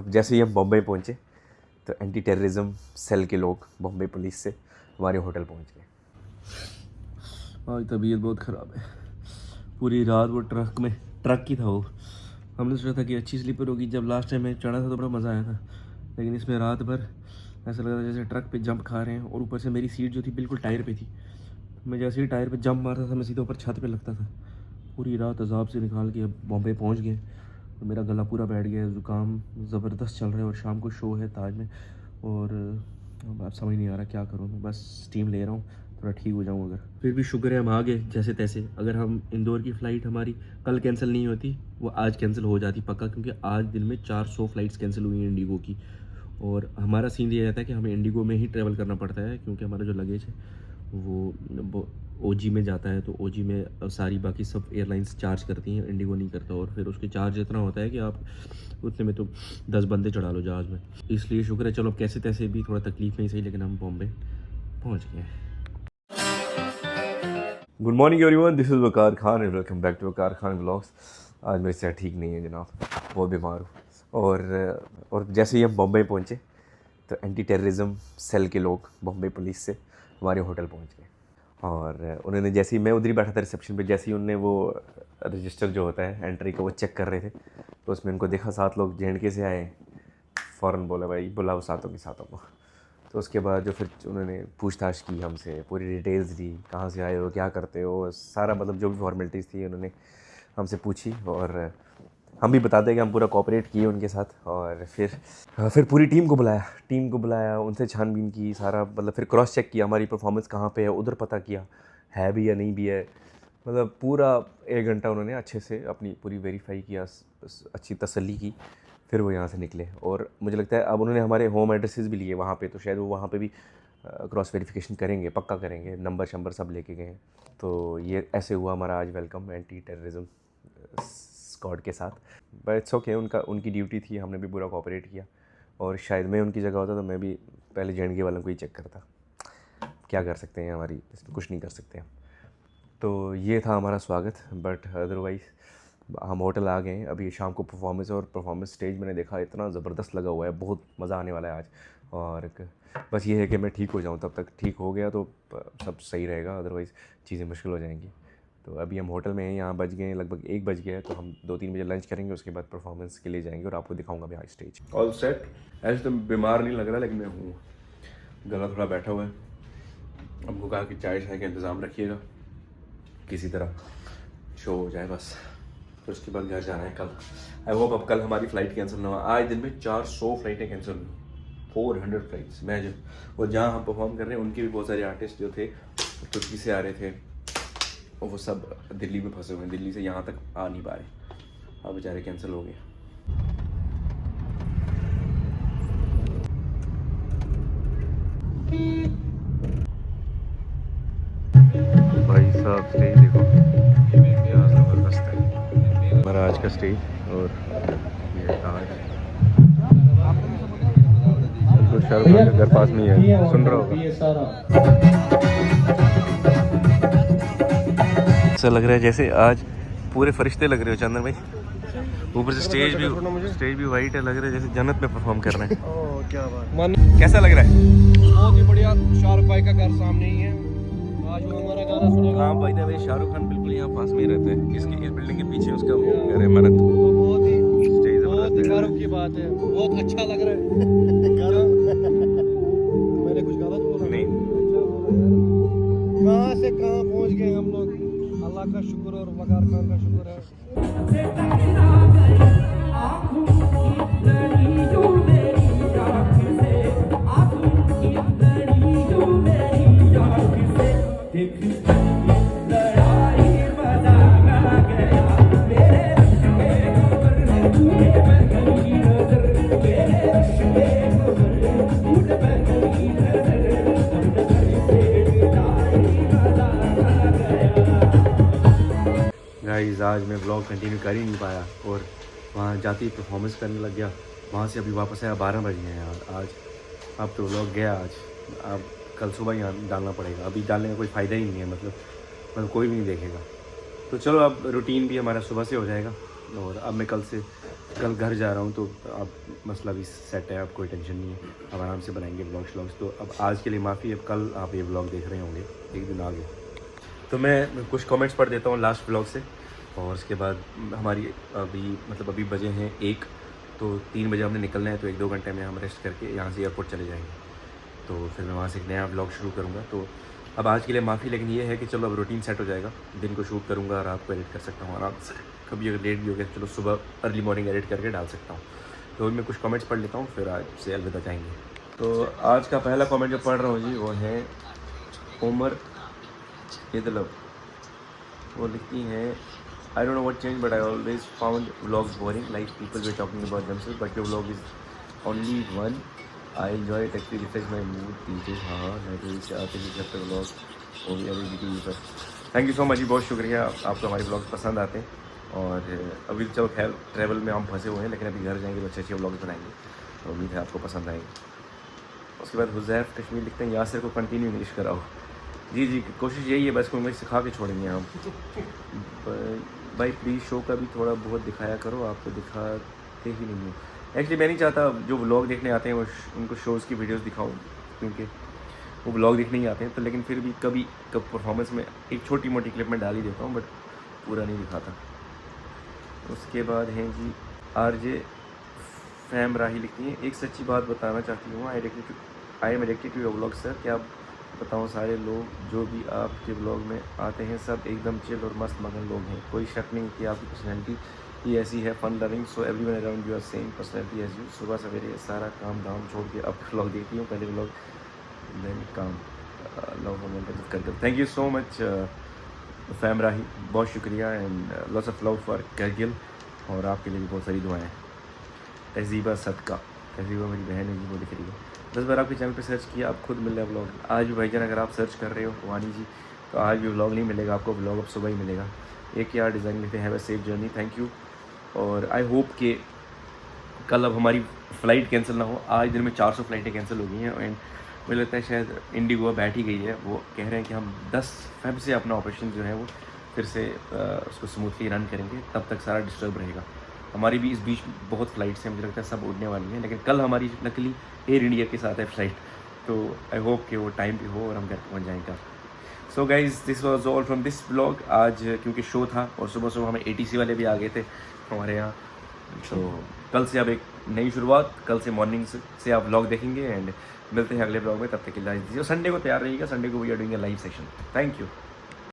जैसे ही हम बॉम्बे पहुँचे तो एंटी टेररिज्म सेल के लोग बॉम्बे पुलिस से हमारे होटल पहुँच गए। आज तबीयत बहुत ख़राब है। पूरी रात वो ट्रक की था वो। हमने सोचा था कि अच्छी स्लीपर होगी, जब लास्ट टाइम मैं चढ़ा था तो बड़ा मज़ा आया था, लेकिन इसमें रात भर ऐसा लग रहा था जैसे ट्रक पे जंप खा रहे हैं। और ऊपर से मेरी सीट जो थी बिल्कुल टायर पे थी, मैं जैसे ही टायर पे जंप मारता था मैं सीधा ऊपर छत पे लगता था। पूरी रात अजाब से निकाल के अब बॉम्बे पहुंच गए। और मेरा गला पूरा बैठ गया है, ज़ुकाम ज़बरदस्त चल रहा है और शाम को शो है ताज में। और अब समझ नहीं आ रहा क्या करूँ, मैं बस स्टीम ले रहा हूँ थोड़ा ठीक हो जाऊँ। अगर फिर भी शुक्र है हम आ गए जैसे तैसे। अगर हम इंदौर की फ़्लाइट हमारी कल कैंसिल नहीं होती, वो आज कैंसिल हो जाती पक्का, क्योंकि आज दिन में 400 फ़्लाइट्स कैंसिल हुई हैं इंडिगो की। और हमारा सीन ये रहता है कि हमें इंडिगो में ही ट्रैवल करना पड़ता है, क्योंकि हमारा जो लगेज है वो ओजी में जाता है। तो ओजी में सारी बाकी सब एयरलाइंस चार्ज करती हैं, इंडिगो नहीं करता। और फिर उसके चार्ज इतना होता है कि आप उतने में तो 10 बंदे चढ़ा लो जहाज़ में। इसलिए शुक्र है, चलो कैसे तैसे भी थोड़ा तकलीफ नहीं सही, लेकिन हम बॉम्बे पहुंच गए। Good morning everyone, this is Waqar Khan and welcome back to Waqar Khan vlogs. आज मेरी सेहत ठीक नहीं है जनाब, बहुत बीमार हूँ। और जैसे ही हम बॉम्बे पहुँचे तो एंटी टेररिज्म सेल के लोग बॉम्बे पुलिस से हमारे होटल पहुँच गए। और उन्होंने जैसे ही मैं उधर ही बैठा था रिसेप्शन पे, जैसे ही उनने वो रजिस्टर जो होता है एंट्री का वो चेक कर रहे थे, तो उसमें उनको देखा 7 लोग JNK से आए। फ़ौरन बोला भाई बुलाओ सातों के सातों को। तो उसके बाद जो फिर उन्होंने पूछताछ की हमसे, पूरी डिटेल्स दी, कहाँ से आए हो, क्या करते हो, सारा मतलब जो भी फॉर्मेलिटीज़ थी उन्होंने हमसे पूछी। और हम भी बताते कि हम पूरा कोऑपरेट किए उनके साथ। और फिर पूरी टीम को बुलाया, उनसे छानबीन की, सारा मतलब फिर क्रॉस चेक किया हमारी परफॉर्मेंस कहाँ पे है, उधर पता किया है भी या नहीं भी है। मतलब पूरा 1 घंटा उन्होंने अच्छे से अपनी पूरी वेरीफाई किया, अच्छी तसल्ली की। फिर वो यहाँ से निकले। और मुझे लगता है अब उन्होंने हमारे होम एड्रेसेस भी लिए वहाँ पे, तो शायद वो वहाँ पे भी क्रॉस वेरिफिकेशन करेंगे, पक्का करेंगे, नंबर शंबर सब लेके गए हैं। तो ये ऐसे हुआ हमारा आज वेलकम एंटी टेररिज्म स्क्वाड के साथ। बट इट्स ओके, उनकी ड्यूटी थी, हमने भी पूरा कोऑपरेट किया। और शायद मैं उनकी जगह होता तो मैं भी पहले JNK वालों को ही चेक करता। क्या कर सकते हैं, हमारी इसमें कुछ नहीं कर सकते हम। तो ये था हमारा स्वागत। बट अदरवाइज़ हम होटल आ गए हैं। अभी शाम को परफॉर्मेंस स्टेज मैंने देखा, इतना ज़बरदस्त लगा हुआ है, बहुत मज़ा आने वाला है आज। और बस ये है कि मैं ठीक हो जाऊँ, तब तक ठीक हो गया तो सब सही रहेगा, अदरवाइज़ चीज़ें मुश्किल हो जाएंगी। तो अभी हम होटल में हैं, यहाँ बज गए लगभग 1 बज गया है। तो हम 2-3 बजे लंच करेंगे, उसके बाद परफॉर्मेंस के लिए जाएंगे और आपको दिखाऊंगा मैं आज स्टेज। All set. ऐसे तो बीमार नहीं लग रहा, लेकिन मैं हूँ, गला थोड़ा बैठा हुआ है। हमको कहा कि चाय का इंतज़ाम रखिएगा, किसी तरह शो हो जाए बस। फिर उसके बाद घर जाना है कल। आई होप अब कल हमारी फ़्लाइट कैंसिल ना हो। आज दिन में 400 फ़्लाइटें कैंसिल हुई, 400 फ़्लाइट्स इमेजिन। और जहाँ हम परफॉर्म कर रहे हैं उनके भी बहुत सारे आर्टिस्ट जो थे तुर्की से आ रहे थे, और वो सब दिल्ली में फंसे हुए हैं, दिल्ली से यहाँ तक आ नहीं पा रहे। अब बेचारे कैंसिल हो गए। भाई साहब स्टेज देखो क्या ज़बरदस्त है, हमारा आज का स्टेज। और ये ताज बिल्कुल शाहरुख खान के घर पास में ही है, सुन रहा होगा। ऐसा लग रहा है जैसे आज पूरे फरिश्ते लग रहे हो चंदन भाई। ऊपर से स्टेज भी वाइट है, लग रहा है जैसे जन्नत में परफॉर्म कर रहे हैं। क्या बात, कैसा लग रहा है? बहुत ही बढ़िया। शाहरुख भाई का घर सामने ही है, आज वो हमारा गाना सुनेगा। हाँ भाई, भाई शाहरुख खान बिल्कुल यहाँ पास में ही रहता है, इसकी इस बिल्डिंग के पीछे उसका घर है मनत। तो बहुत ही स्टेज गर्व की बात है, बहुत अच्छा लग रहा है। मैंने कुछ गलत बोला नहीं, कहाँ से कहाँ पहुँच गए हम लोग। अल्लाह का शुक्र और वकार खान का शुक्र है। गाइस आज मैं व्लॉग कंटिन्यू कर ही नहीं पाया और वहाँ जाते ही परफॉर्मेंस करने लग गया। वहाँ से अभी वापस आया 12 बज गए हैं यार आज। अब तो व्लॉग गया आज, अब कल सुबह ही डालना पड़ेगा। अभी डालने का कोई फ़ायदा ही नहीं है, मतलब कोई भी नहीं देखेगा। तो चलो अब रूटीन भी हमारा सुबह से हो जाएगा। और अब मैं कल से कल घर जा रहा हूँ तो अब मसला भी सेट है, अब कोई टेंशन नहीं है, अब आराम से बनाएंगे व्लॉग्स। तो अब आज के लिए माफ़ी, अब कल आप ये व्लॉग देख रहे होंगे एक दिन आगे। तो मैं कुछ कमेंट्स पढ़ देता हूँ लास्ट व्लॉग से, और उसके बाद हमारी अभी बजे हैं 1, तो 3 बजे हमने निकलना है, तो 1-2 घंटे में हम रेस्ट करके यहाँ से एयरपोर्ट चले जाएंगे। तो फिर मैं वहाँ से एक नया व्लॉग शुरू करूँगा। तो अब आज के लिए माफ़ी, लेकिन ये है कि चलो अब रूटीन सेट हो जाएगा, दिन को शूट करूँगा, रात को एडिट कर सकता हूँ आराम से। कभी अगर लेट भी हो गया चलो सुबह अर्ली मॉर्निंग एडिट करके डाल सकता हूँ। तो मैं कुछ कमेंट्स पढ़ लेता हूँ, फिर आज से अलविदा चाहेंगे। तो आज का पहला कमेंट जो पढ़ रहा हूँ जी, वो है उमर इदलब। वो लिखती हैं, I don't know what changed, but I always found vlogs boring, like people were talking about themselves, but your vlog is only one. I enjoy it, actually refresh my mood these days। हाँ मैं से आते ही जब तक vlog वो भी अभी video पर। थैंक यू सो मच जी, बहुत शुक्रिया, आपको हमारे व्लॉग्स पसंद आते हैं। और अभी चलो खैर ट्रैवल में हम फंसे हुए हैं, लेकिन अभी घर जाएंगे तो अच्छे व्लॉग्स बनाएंगे, तो उम्मीद है आपको पसंद आएंगे। उसके बाद हुज़ैफ कश्मीर लिखते हैं, यासिर को कंटिन्यू इंग्लिश कराओ। जी कोशिश यही है, बस को इंग्लिश सिखा के छोड़ेंगे हम। भाई प्लीज़ शो का भी थोड़ा बहुत दिखाया करो, आप तो दिखाते ही नहीं हो। एक्चुअली मैं नहीं चाहता जो व्लॉग देखने आते हैं वो उनको शोज़ की वीडियोस दिखाऊं, क्योंकि वो व्लॉग देखने ही आते हैं। तो लेकिन फिर भी कभी परफॉर्मेंस में एक छोटी मोटी क्लिप में डाल ही देता हूँ, बट पूरा नहीं दिखाता। उसके बाद हैं जी RJ फैम राही लिखती हैं, एक सच्ची बात बताना चाहती हूँ, I am addicted to your vlog sir. क्या बताऊँ, सारे लोग जो भी आपके ब्लॉग में आते हैं सब एकदम चिल और मस्त मगन लोग हैं, कोई शक नहीं कि आपकी पर्सनैलिटी ही ऐसी है, fun loving, so everyone around you are same personality as you. सुबह सवेरे सारा काम धाम छोड़ के अब व्लॉग देखती हूँ, पहले व्लॉग देन काम लव कर। Thank you so much fam Rahi, बहुत शुक्रिया, and lots of love for Kargil, और आपके लिए भी बहुत सारी दुआएँ। तहजीबा सदका, तहजीबा मेरी बहन है जी, वो लिख रही है, 10 बार आपके चैनल पे सर्च किया, आप खुद मिल रहा है व्लॉग। आज भी भाईजान अगर आप सर्च कर रहे हो वानी जी, तो आज भी व्लॉग नहीं मिलेगा आपको, व्लॉग अब सुबह ही मिलेगा। एक यार डिज़ाइन लिखते हैं, have a safe journey, thank you. और आई होप कि कल अब हमारी फ़्लाइट कैंसिल ना हो। आज दिन में 400 फ़्लाइटें कैंसिल हो गई हैं, एंड मुझे लगता है शायद इंडिगो बैठ ही गई है। वो कह रहे हैं कि हम 10 फ़रवरी से अपना ऑपरेशन जो है वो फिर से उसको स्मूथली रन करेंगे, तब तक सारा डिस्टर्ब रहेगा। हमारी भी इस बीच बहुत फ़्लाइट्स हैं, मुझे लगता है सब उड़ने वाली हैं, लेकिन कल हमारी लकीली एयर इंडिया के साथ है फ़्लाइट, तो आई होप कि वो टाइम पे हो और हम घर पहुँच जाएंगे। So guys, this was all from this blog. आज क्योंकि शो था और सुबह सुबह हमें ATC वाले भी आ गए थे हमारे यहाँ, तो कल से अब एक नई शुरुआत, कल से मॉर्निंग से आप ब्लॉग देखेंगे, एंड मिलते हैं अगले ब्लॉग में। तब तक के लिए दीजिए, संडे को तैयार रहिएगा, संडे को we are doing a live session. Thank you.